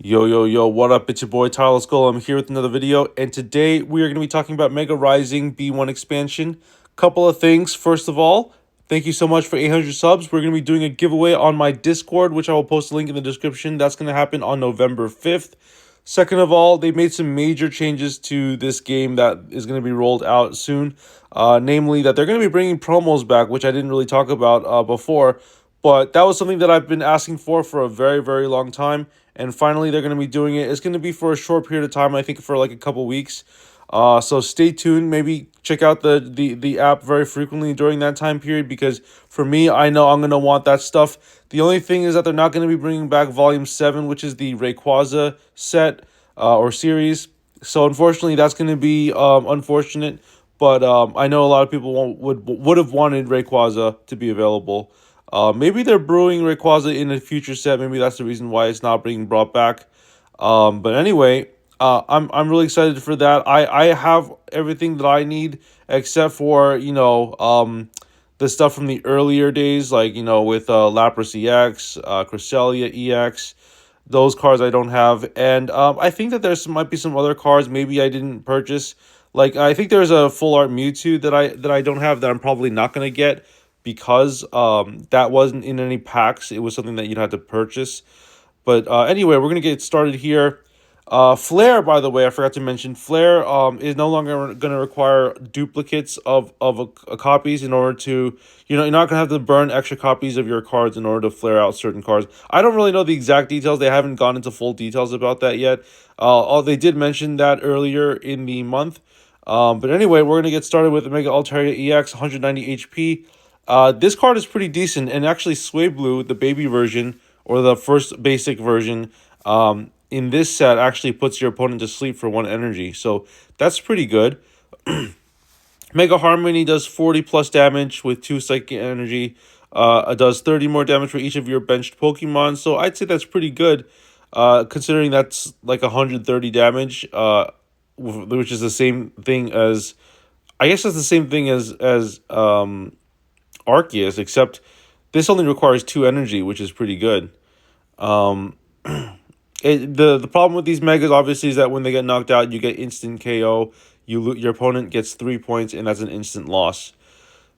Yo, yo, yo, what up? It's your boy Tyler Skull. I'm here with another video, and today we are going to be talking about Mega Rising B1 expansion. Couple of things. First of all, thank you so much for 800 subs. We're going to be doing a giveaway on my Discord, which I will post a link in the description. That's going to happen on November 5th. Second of all, they made some major changes to this game that is going to be rolled out soon. Namely, that they're going to be bringing promos back, which I didn't really talk about before. But that was something that I've been asking for a very, very long time. And finally, they're going to be doing it. It's going to be for a short period of time, I think for like a couple weeks. So stay tuned. Maybe check out the app very frequently during that time period because for me, I know I'm going to want that stuff. The only thing is that they're not going to be bringing back Volume 7, which is the Rayquaza set or series. So unfortunately, that's going to be unfortunate. But I know a lot of people would have wanted Rayquaza to be available. Maybe they're brewing Rayquaza in a future set. Maybe that's the reason why it's not being brought back. But anyway, I'm really excited for that. I have everything that I need except for the stuff from the earlier days, like with Lapras EX, Cresselia EX. Those cards I don't have, and I think that might be some other cards maybe I didn't purchase. Like I think there's a full art Mewtwo that I don't have that I'm probably not gonna get because that wasn't in any packs. It was something that you'd have to purchase. But anyway, we're gonna get started here. Flare, by the way, I forgot to mention, Flare is no longer going to require duplicates of copies in order to, you're not going to have to burn extra copies of your cards in order to flare out certain cards. I don't really know the exact details. They haven't gone into full details about that yet. They did mention that earlier in the month. But anyway, we're going to get started with Mega Altaria EX, 190 HP. This card is pretty decent, and actually Sway Blue, the baby version, or the first basic version, in this set actually puts your opponent to sleep for 1 energy. So that's pretty good. Mega Harmony does 40 plus damage with 2 psychic energy. It does 30 more damage for each of your benched Pokemon. So I'd say that's pretty good, considering that's like 130 damage, which is the same thing as, I guess that's the same thing as Arceus, except this only requires 2 energy, which is pretty good. The problem with these megas obviously is that when they get knocked out, you get instant KO. Your opponent gets 3 points, and that's an instant loss.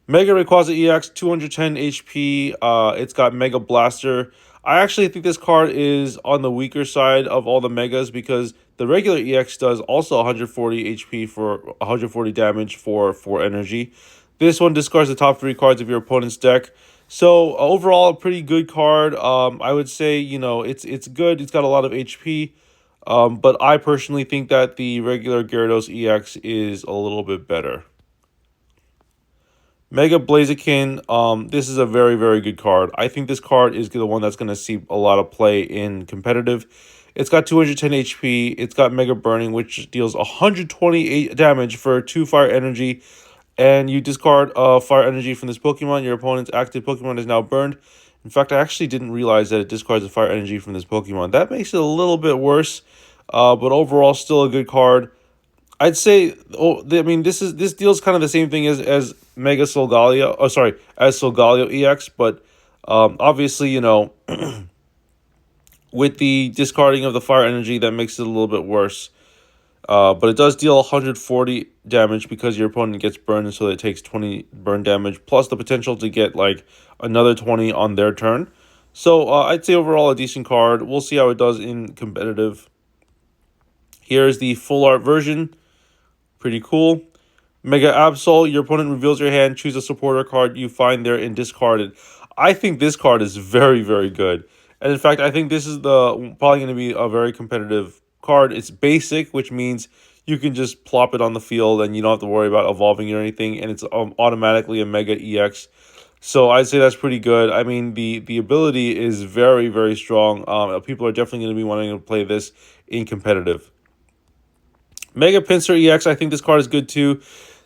Mega Rayquaza EX, 210 HP. It's got Mega Blaster. I actually think this card is on the weaker side of all the megas because the regular EX does also 140 HP for 140 damage for 4 energy. This one discards the top 3 cards of your opponent's deck. So overall, a pretty good card. I would say it's good. It's got a lot of HP. But I personally think that the regular Gyarados EX is a little bit better. Mega Blaziken, this is a very, very good card. I think this card is the one that's going to see a lot of play in competitive. It's got 210 HP. It's got Mega Burning, which deals 128 damage for 2 fire energy. And you discard fire energy from this Pokemon. Your opponent's active Pokemon is now burned. In fact, I actually didn't realize that it discards the fire energy from this Pokemon. That makes it a little bit worse, but overall, still a good card. I'd say, this deals kind of the same thing as Mega Solgaleo. Oh, sorry, as Solgaleo EX, but obviously, with the discarding of the fire energy, that makes it a little bit worse. But it does deal 140 damage because your opponent gets burned, so it takes 20 burn damage, plus the potential to get like another 20 on their turn. So I'd say overall a decent card. We'll see how it does in competitive. Here's the full art version. Pretty cool. Mega Absol, your opponent reveals your hand, choose a supporter card you find there and discard it. I think this card is very, very good. And in fact, I think this is probably going to be a very competitive card. It's basic, which means you can just plop it on the field and you don't have to worry about evolving it or anything. And it's automatically a Mega EX. So I'd say that's pretty good. I mean, the ability is very, very strong. People are definitely going to be wanting to play this in competitive. Mega Pinsir EX, I think this card is good too.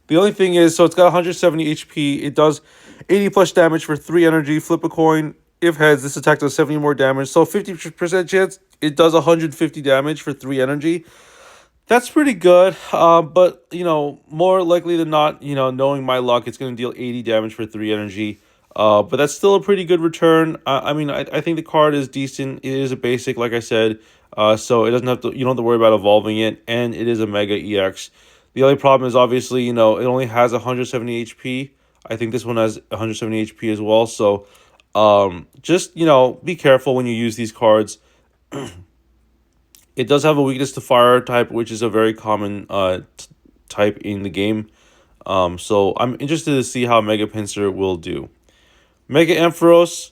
The only thing is, so it's got 170 HP. It does 80 plus damage for 3 energy. Flip a coin. If heads, this attack does 70 more damage. So 50% chance it does 150 damage for 3 energy. That's pretty good. But, more likely than not, knowing my luck, it's going to deal 80 damage for 3 energy. But that's still a pretty good return. I mean, I think the card is decent. It is a basic, like I said, so it doesn't have to. You don't have to worry about evolving it, and it is a Mega EX. The only problem is obviously, it only has 170 HP. I think this one has 170 HP as well. So, just be careful when you use these cards. It does have a weakness to fire type, which is a very common type in the game. So I'm interested to see how Mega Pinsir will do. Mega Ampharos,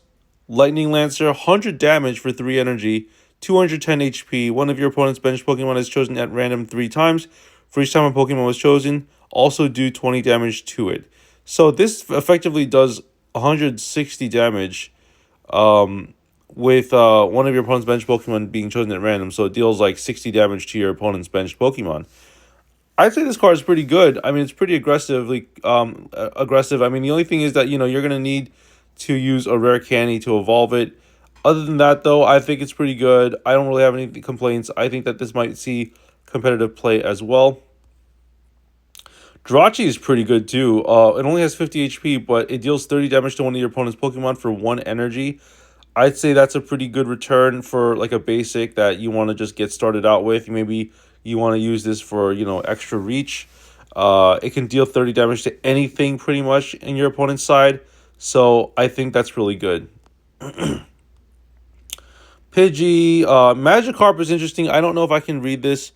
Lightning Lancer, 100 damage for 3 energy, 210 HP. One of your opponent's bench Pokemon is chosen at random 3 times. For each time a Pokemon was chosen, also do 20 damage to it. So this effectively does 160 damage with one of your opponent's bench Pokemon being chosen at random. So it deals like 60 damage to your opponent's bench Pokemon. I'd say this card is pretty good. I mean, it's pretty aggressive. I mean, the only thing is that you're gonna need to use a rare candy to evolve it. Other than that, though, I think it's pretty good. I don't really have any complaints. I think that this might see competitive play as well. Jirachi is pretty good too. It only has 50 HP, but it deals 30 damage to one of your opponent's Pokemon for 1 energy. I'd say that's a pretty good return for like a basic that you want to just get started out with. Maybe you want to use this for, extra reach. It can deal 30 damage to anything pretty much in your opponent's side. So I think that's really good. Pidgey, Magikarp is interesting. I don't know if I can read this.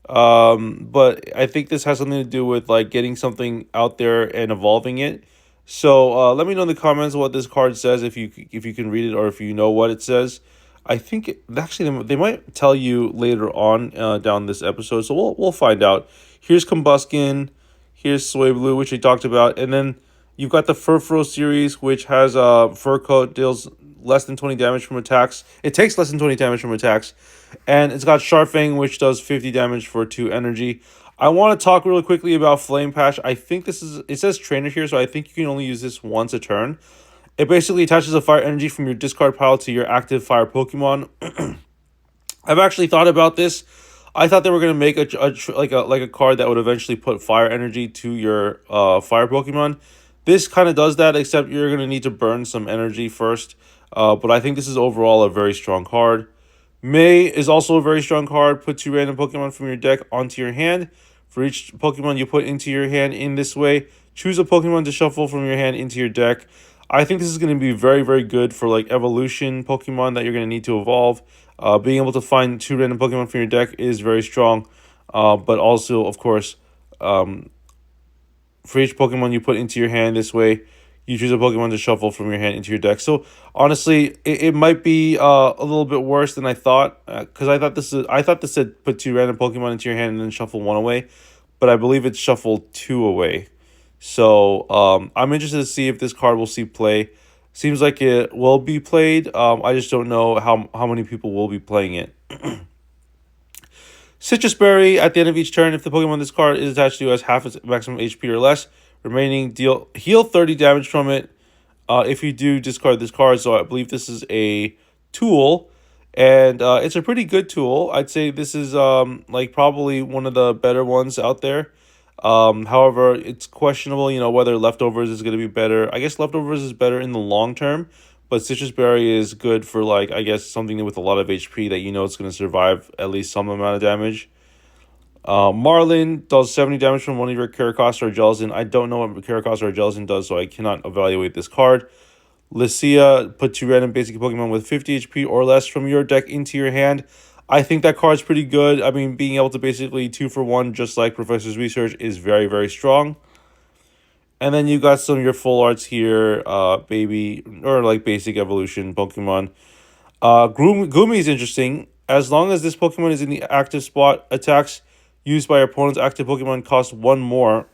But I think this has something to do with like getting something out there and evolving it. So let me know in the comments what this card says if you can read it or if you know what it says. I think actually they might tell you later on down this episode, so we'll find out. Here's Combuskin, here's Swablu, which we talked about, and then you've got the Furfrou series, which has Fur Coat, deals less than 20 damage from attacks. It takes less than 20 damage from attacks, and it's got Sharfang, which does 50 damage for 2 energy. I want to talk really quickly about Flame Patch. I think it says trainer here, so I think you can only use this once a turn. It basically attaches a fire energy from your discard pile to your active fire Pokemon. I've actually thought about this. I thought they were gonna make a card that would eventually put fire energy to your fire Pokemon. This kind of does that, except you're gonna need to burn some energy first. But I think this is overall a very strong card. May is also a very strong card. Put 2 random Pokemon from your deck onto your hand. For each Pokemon you put into your hand in this way, choose a Pokemon to shuffle from your hand into your deck. I think this is going to be very, very good for like evolution Pokemon that you're going to need to evolve. Being able to find 2 random Pokemon from your deck is very strong. But also, of course, for each Pokemon you put into your hand this way, you choose a Pokemon to shuffle from your hand into your deck. So honestly, it might be a little bit worse than I thought, because I thought this said put 2 random Pokemon into your hand and then shuffle 1 away, but I believe it's shuffle 2 away. So I'm interested to see if this card will see play. Seems like it will be played. I just don't know how many people will be playing it. Citrus Berry, at the end of each turn, if the Pokemon this card is attached to has half its maximum HP or less, remaining heal 30 damage from it. If you do discard this card, so I believe this is a tool, and it's a pretty good tool. I'd say this is like probably one of the better ones out there. However, it's questionable, whether Leftovers is going to be better. I guess Leftovers is better in the long term, but Citrus Berry is good for, like, I guess something with a lot of HP that it's going to survive at least some amount of damage. Marlin does 70 damage from one of your Caracosta or Jellicent. I don't know what Caracosta or Jellicent does, so I cannot evaluate this card. Lycia, put 2 random basic Pokemon with 50 HP or less from your deck into your hand. I think that card's pretty good. I mean, being able to basically 2 for 1, just like Professor's Research, is very, very strong. And then you got some of your full arts here, baby, or like basic evolution Pokemon. Gumi is interesting. As long as this Pokemon is in the active spot, attacks used by your opponent's active Pokemon cost 1 more.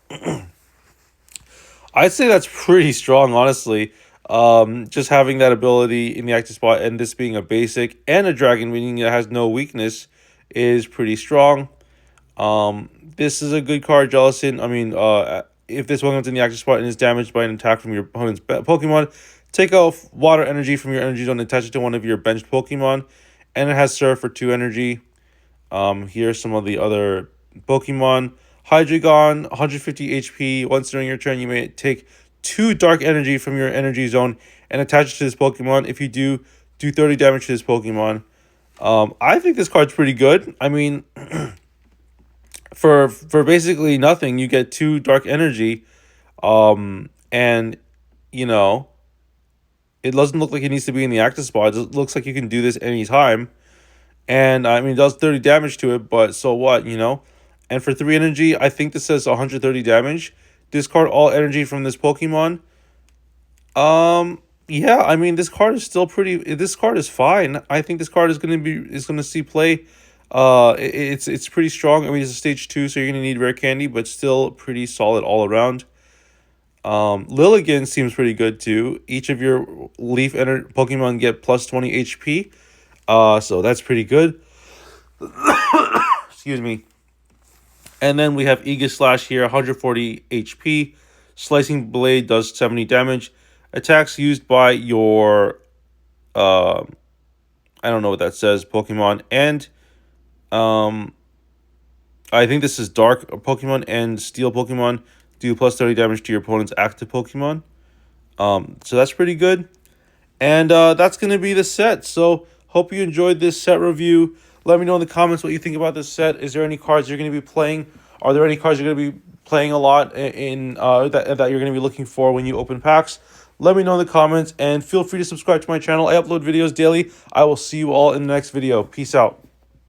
I'd say that's pretty strong, honestly. Just having that ability in the active spot and this being a basic and a dragon, meaning it has no weakness, is pretty strong. This is a good card, Jellicent. I mean, if this Pokemon's in the active spot and is damaged by an attack from your opponent's Pokemon, take off water energy from your energy zone and attach it to one of your benched Pokemon. And it has Surf for 2 energy. Here's some of the other Pokemon. Hydreigon, 150 HP. Once during your turn, you may take 2 Dark Energy from your energy zone and attach it to this Pokemon. If you do 30 damage to this Pokemon. I think this card's pretty good. I mean, for basically nothing, you get 2 Dark Energy, and you know, it doesn't look like it needs to be in the active spot. It looks like you can do this anytime. And I mean, it does 30 damage to it, but so what, you know? And for 3 energy, I think this says 130 damage. Discard all energy from this Pokemon. Yeah, I mean, this card is still pretty. This card is fine. I think this card is gonna see play. It's pretty strong. I mean, it's a stage 2, so you're gonna need rare candy, but still pretty solid all around. Lilligant seems pretty good too. Each of your Pokemon get plus 20 HP. So that's pretty good. Excuse me. And then we have Aegislash here, 140 HP. Slicing Blade does 70 damage. Attacks used by your, I don't know what that says, Pokemon. And, I think this is Dark Pokemon and Steel Pokemon. Do plus 30 damage to your opponent's active Pokemon. So that's pretty good. And that's going to be the set. So hope you enjoyed this set review. Let me know in the comments what you think about this set. Is there any cards you're going to be playing? Are there any cards you're going to be playing a lot in that you're going to be looking for when you open packs? Let me know in the comments, and feel free to subscribe to my channel. I upload videos daily. I will see you all in the next video. Peace out.